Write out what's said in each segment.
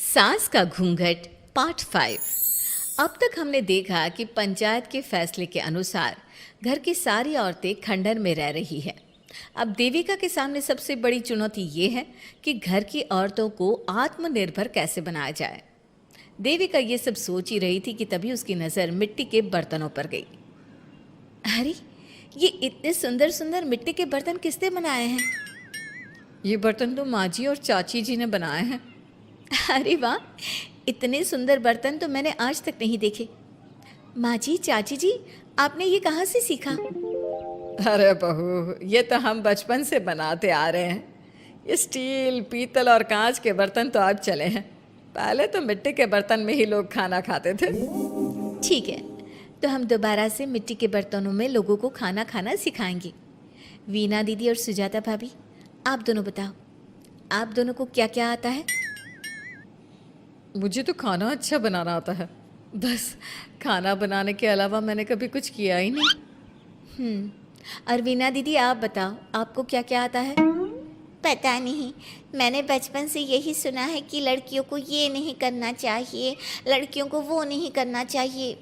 सास का घूंघट पार्ट 5। अब तक हमने देखा कि पंचायत के फैसले के अनुसार घर की सारी औरतें खंडहर में रह रही हैं। अब देविका के सामने सबसे बड़ी चुनौती ये है कि घर की औरतों को आत्मनिर्भर कैसे बनाया जाए। देविका ये सब सोच ही रही थी कि तभी उसकी नज़र मिट्टी के बर्तनों पर गई। अरे, ये इतने सुंदर सुंदर मिट्टी के बर्तन किसने बनाए हैं? ये बर्तन तो माँ जी और चाची जी ने बनाए हैं। अरे वाह, इतने सुंदर बर्तन तो मैंने आज तक नहीं देखे। माँ जी, चाची जी, आपने ये कहाँ से सीखा? अरे बहू, ये तो हम बचपन से बनाते आ रहे हैं। ये स्टील, पीतल और कांच के बर्तन तो अब चले हैं। पहले तो मिट्टी के बर्तन में ही लोग खाना खाते थे। ठीक है, तो हम दोबारा से मिट्टी के बर्तनों में लोगों को खाना खाना सिखाएंगे। वीना दीदी और सुजाता भाभी, आप दोनों बताओ, आप दोनों को क्या क्या आता है? मुझे तो खाना अच्छा बनाना आता है। बस खाना बनाने के अलावा मैंने कभी कुछ किया ही नहीं। और वीना दीदी, आप बताओ, आपको क्या क्या आता है? पता नहीं, मैंने बचपन से यही सुना है कि लड़कियों को ये नहीं करना चाहिए, लड़कियों को वो नहीं करना चाहिए,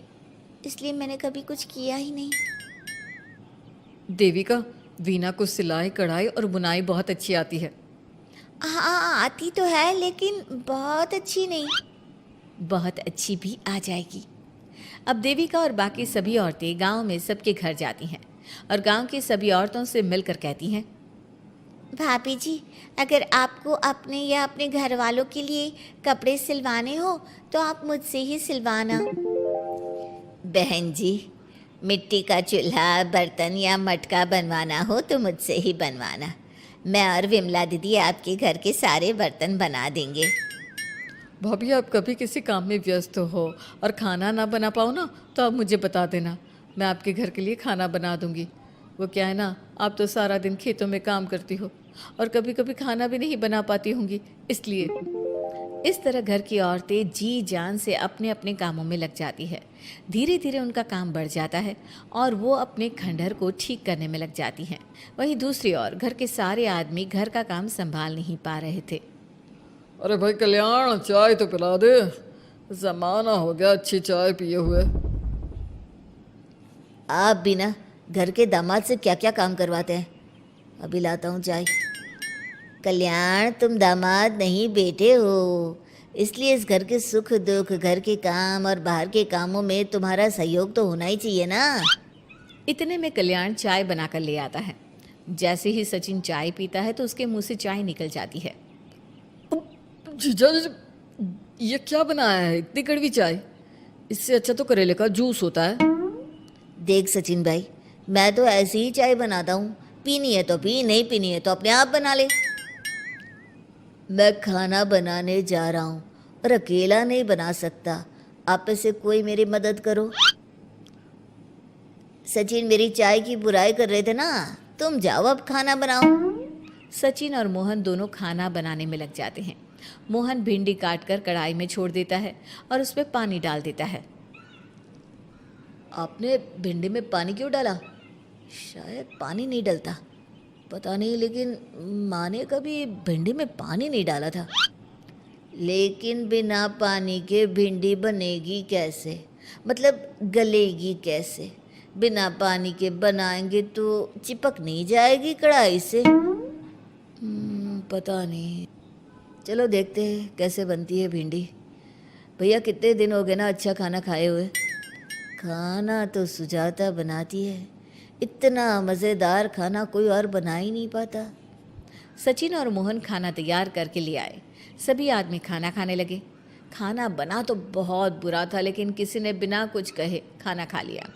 इसलिए मैंने कभी कुछ किया ही नहीं। देविका, वीना को सिलाई, कढ़ाई और बुनाई बहुत अच्छी आती है। हाँ, आती तो है, लेकिन बहुत अच्छी नहीं। बहुत अच्छी भी आ जाएगी। अब देविका और बाकी सभी औरतें गांव में सबके घर जाती हैं और गांव की सभी औरतों से मिलकर कहती हैं, भाभी जी, अगर आपको अपने या अपने घर वालों के लिए कपड़े सिलवाने हो तो आप मुझसे ही सिलवाना। बहन जी, मिट्टी का चूल्हा, बर्तन या मटका बनवाना हो तो मुझसे ही बनवाना। मैं और विमला दीदी आपके घर के सारे बर्तन बना देंगे। भाभी, आप कभी किसी काम में व्यस्त हो और खाना ना बना पाओ ना, तो आप मुझे बता देना, मैं आपके घर के लिए खाना बना दूंगी। वो क्या है ना, आप तो सारा दिन खेतों में काम करती हो और कभी कभी खाना भी नहीं बना पाती होंगी, इसलिए। इस तरह घर की औरतें जी जान से अपने अपने कामों में लग जाती है। धीरे धीरे उनका काम बढ़ जाता है और वो अपने खंडहर को ठीक करने में लग जाती हैं। वहीं दूसरी ओर घर के सारे आदमी घर का काम संभाल नहीं पा रहे थे। अरे भाई कल्याण, चाय तो पिला दे, जमाना हो गया अच्छी चाय पिए हुए। आप भी ना घर के दामाद से क्या क्या काम करवाते हैं। अभी लाता हूँ चाय। कल्याण, तुम दामाद नहीं बेटे हो, इसलिए इस घर के सुख दुख, घर के काम और बाहर के कामों में तुम्हारा सहयोग तो होना ही चाहिए ना। इतने में कल्याण चाय बनाकर ले आता है। जैसे ही सचिन चाय पीता है तो उसके मुंह से चाय निकल जाती है। जीजा जी, ये क्या बनाया है, इतनी कड़वी चाय? इससे अच्छा तो करेले का जूस होता है। देख सचिन भाई, मैं तो ऐसी ही चाय बनाता हूँ, पीनी है तो पी, नहीं पीनी है तो अपने आप बना ले। मैं खाना बनाने जा रहा हूँ और अकेला नहीं बना सकता, आप में से कोई मेरी मदद करो। सचिन मेरी चाय की बुराई कर रहे थे ना, तुम जाओ अब खाना बनाओ। सचिन और मोहन दोनों खाना बनाने में लग जाते हैं। मोहन भिंडी काटकर कढ़ाई में छोड़ देता है और उस पर पानी डाल देता है। आपने भिंडी में पानी क्यों डाला? शायद पानी नहीं डलता, पता नहीं, लेकिन माँ ने कभी भिंडी में पानी नहीं डाला था। लेकिन बिना पानी के भिंडी बनेगी कैसे, मतलब गलेगी कैसे? बिना पानी के बनाएंगे तो चिपक नहीं जाएगी कढ़ाई से? पता नहीं, चलो देखते हैं कैसे बनती है भिंडी। भैया, कितने दिन हो गए ना अच्छा खाना खाए हुए। खाना तो सुजाता बनाती है, इतना मज़ेदार खाना कोई और बना ही नहीं पाता। सचिन और मोहन खाना तैयार करके ले आए। सभी आदमी खाना खाने लगे। खाना बना तो बहुत बुरा था, लेकिन किसी ने बिना कुछ कहे खाना खा लिया।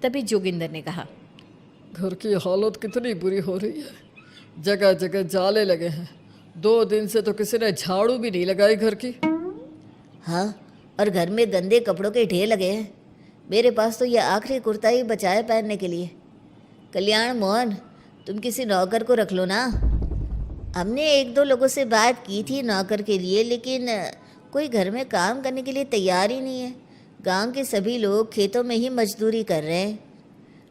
तभी जोगिंदर ने कहा, घर की हालत कितनी बुरी हो रही है, जगह जगह जाले लगे हैं। 2 दिन से तो किसी ने झाड़ू भी नहीं लगाई घर की। हाँ, और घर में गंदे कपड़ों के ढेर लगे हैं। मेरे पास तो ये आखिरी कुर्ता ही बचा है पहनने के लिए। कल्याण, मोहन, तुम किसी नौकर को रख लो ना। हमने 1-2 लोगों से बात की थी नौकर के लिए, लेकिन कोई घर में काम करने के लिए तैयार ही नहीं है। गांव के सभी लोग खेतों में ही मजदूरी कर रहे हैं।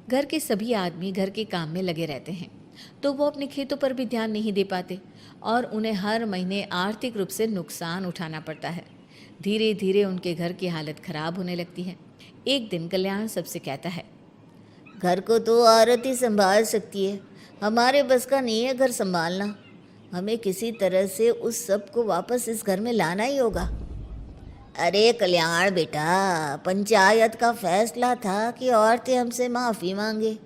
घर के सभी आदमी घर के काम में लगे रहते हैं, तो वो अपने खेतों पर भी ध्यान नहीं दे पाते और उन्हें हर महीने आर्थिक रूप से नुकसान उठाना पड़ता है। धीरे धीरे उनके घर की हालत खराब होने लगती है। एक दिन कल्याण सबसे कहता है, घर को तो औरत ही संभाल सकती है, हमारे बस का नहीं है घर संभालना। हमें किसी तरह से उस सब को वापस इस घर में लाना ही होगा। अरे कल्याण बेटा, पंचायत का फैसला था कि औरतें हमसे माफ़ी मांगे,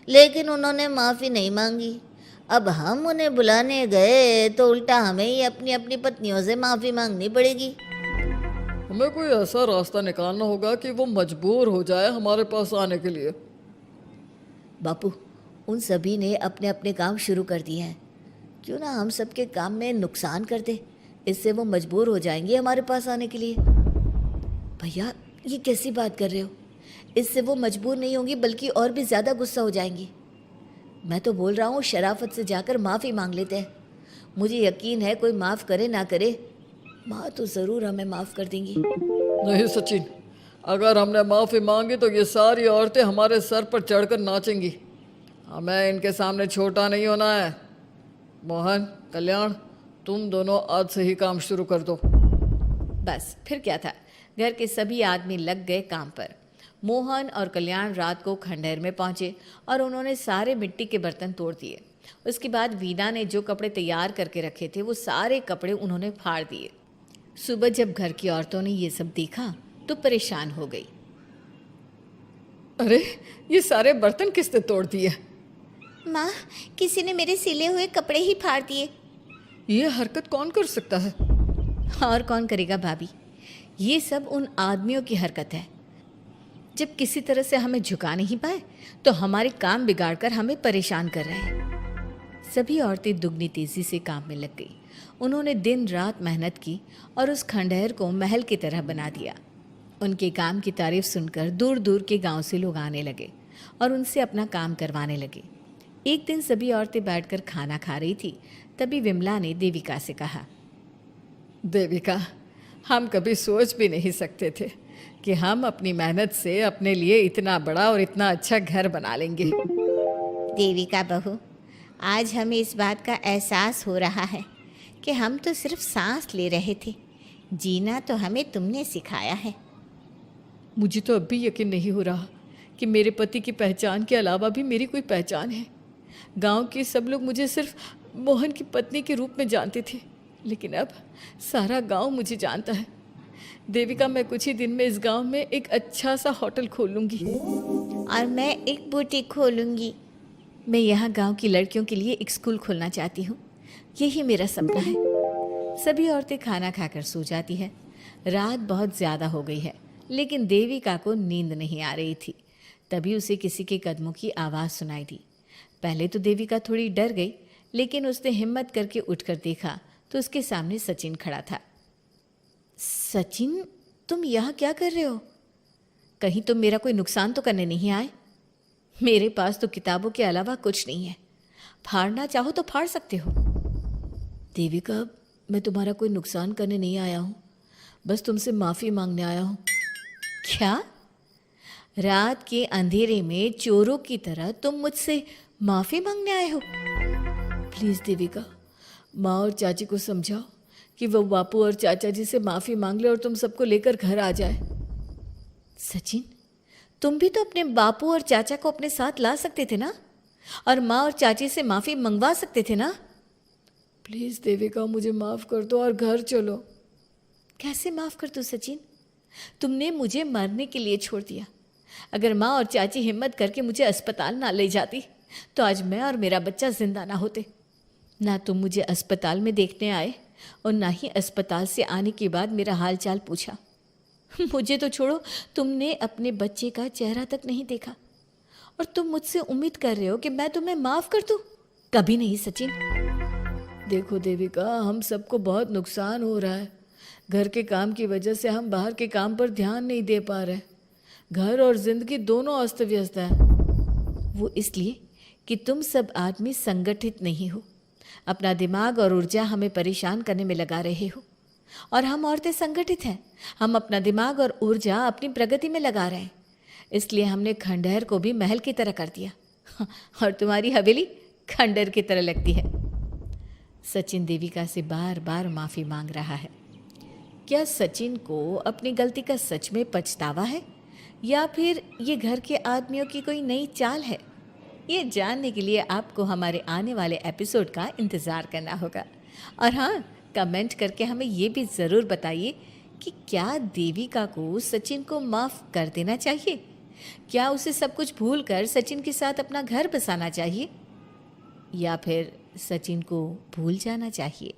लेकिन उन्होंने माफ़ी नहीं मांगी। अब हम उन्हें बुलाने गए तो उल्टा हमें ही अपनी अपनी पत्नियों से माफ़ी मांगनी पड़ेगी। हमें कोई ऐसा रास्ता निकालना होगा कि वो मजबूर हो जाए हमारे पास आने के लिए। बापू, उन सभी ने अपने अपने काम शुरू कर दिए हैं, क्यों ना हम सबके काम में नुकसान कर दे, इससे वो मजबूर हो जाएंगे हमारे पास आने के लिए। भैया, ये कैसी बात कर रहे हो? इससे वो मजबूर नहीं होंगी बल्कि और भी ज़्यादा गुस्सा हो जाएंगी। मैं तो बोल रहा हूँ शराफत से जाकर माफ़ी मांग लेते हैं। मुझे यकीन है कोई माफ़ करे ना करे, माँ तो ज़रूर हमें माफ़ कर देंगी। नहीं सचिन, अगर हमने माफ़ी मांगी तो ये सारी औरतें हमारे सर पर चढ़कर नाचेंगी। हमें इनके सामने छोटा नहीं होना है। मोहन, कल्याण, तुम दोनों आज से ही काम शुरू कर दो। बस फिर क्या था, घर के सभी आदमी लग गए काम पर। मोहन और कल्याण रात को खंडहर में पहुंचे और उन्होंने सारे मिट्टी के बर्तन तोड़ दिए। उसके बाद वीना ने जो कपड़े तैयार करके रखे थे वो सारे कपड़े उन्होंने फाड़ दिए। सुबह जब घर की औरतों ने ये सब देखा तो परेशान हो गई। अरे, ये सारे बर्तन किसने तोड़ दिए? माँ, किसी ने मेरे सिले हुए कपड़े ही फाड़ दिए। ये हरकत कौन कर सकता है? और कौन करेगा भाभी, ये सब उन आदमियों की हरकत है। जब किसी तरह से हमें झुका नहीं पाए तो हमारे काम बिगाड़कर हमें परेशान कर रहे हैं। सभी औरतें दुगनी तेजी से काम में लग गई। उन्होंने दिन रात मेहनत की और उस खंडहर को महल की तरह बना दिया। उनके काम की तारीफ सुनकर दूर दूर के गांव से लोग आने लगे और उनसे अपना काम करवाने लगे। एक दिन सभी औरतें बैठकर खाना खा रही थी, तभी विमला ने देविका से कहा, देविका, हम कभी सोच भी नहीं सकते थे कि हम अपनी मेहनत से अपने लिए इतना बड़ा और इतना अच्छा घर बना लेंगे। देविका बहू, आज हमें इस बात का एहसास हो रहा है कि हम तो सिर्फ सांस ले रहे थे, जीना तो हमें तुमने सिखाया है। मुझे तो अब भी यकीन नहीं हो रहा कि मेरे पति की पहचान के अलावा भी मेरी कोई पहचान है। गांव के सब लोग मुझे सिर्फ मोहन की पत्नी के रूप में जानते थे, लेकिन अब सारा गांव मुझे जानता है। देविका, मैं कुछ ही दिन में इस गांव में एक अच्छा सा होटल खोल लूँगी और मैं एक बुटीक खोलूँगी। मैं यहाँ गांव की लड़कियों के लिए एक स्कूल खोलना चाहती हूँ, यही मेरा सपना है। सभी औरतें खाना खाकर सो जाती है। रात बहुत ज़्यादा हो गई है, लेकिन देविका को नींद नहीं आ रही थी। तभी उसे किसी के कदमों की आवाज़ सुनाई दी। पहले तो देविका थोड़ी डर गई, लेकिन उसने हिम्मत करके उठकर देखा तो उसके सामने सचिन खड़ा था। सचिन, तुम यहाँ क्या कर रहे हो? कहीं तुम मेरा कोई नुकसान तो करने नहीं आए? मेरे पास तो किताबों के अलावा कुछ नहीं है, फाड़ना चाहो तो फाड़ सकते हो। देविका, मैं तुम्हारा कोई नुकसान करने नहीं आया हूँ, बस तुमसे माफ़ी मांगने आया हूँ। क्या? रात के अंधेरे में चोरों की तरह तुम मुझसे माफ़ी मांगने आए हो? प्लीज़ देविका, माँ और चाची को समझाओ कि वो बापू और चाचा जी से माफ़ी मांग ले और तुम सबको लेकर घर आ जाए। सचिन, तुम भी तो अपने बापू और चाचा को अपने साथ ला सकते थे ना, और माँ और चाची से माफ़ी मंगवा सकते थे ना। प्लीज़ देविका, मुझे माफ़ कर दो और घर चलो। कैसे माफ़ कर दूँ सचिन? तुमने मुझे मरने के लिए छोड़ दिया। अगर माँ और चाची हिम्मत करके मुझे अस्पताल ना ले जाती तो आज मैं और मेरा बच्चा जिंदा ना होते। ना तुम मुझे अस्पताल में देखने आए और ना ही अस्पताल से आने के बाद मेरा हाल चाल पूछा। मुझे तो छोड़ो, तुमने अपने बच्चे का चेहरा तक नहीं देखा और तुम मुझसे उम्मीद कर रहे हो कि मैं तुम्हें माफ़ कर दूँ? कभी नहीं सचिन। देखो देविका, हम सबको बहुत नुकसान हो रहा है। घर के काम की वजह से हम बाहर के काम पर ध्यान नहीं दे पा रहे। घर और जिंदगी दोनों अस्त व्यस्त है। वो इसलिए कि तुम सब आदमी संगठित नहीं हो, अपना दिमाग और ऊर्जा हमें परेशान करने में लगा रहे हो। और हम औरतें संगठित हैं, हम अपना दिमाग और ऊर्जा अपनी प्रगति में लगा रहे हैं। इसलिए हमने खंडहर को भी महल की तरह कर दिया और तुम्हारी हवेली खंडहर की तरह लगती है। सचिन देविका से बार बार माफ़ी मांग रहा है। क्या सचिन को अपनी गलती का सच में पछतावा है या फिर ये घर के आदमियों की कोई नई चाल है? ये जानने के लिए आपको हमारे आने वाले एपिसोड का इंतज़ार करना होगा। और हाँ, कमेंट करके हमें ये भी ज़रूर बताइए कि क्या देविका को सचिन को माफ़ कर देना चाहिए? क्या उसे सब कुछ भूलकर सचिन के साथ अपना घर बसाना चाहिए या फिर सचिन को भूल जाना चाहिए?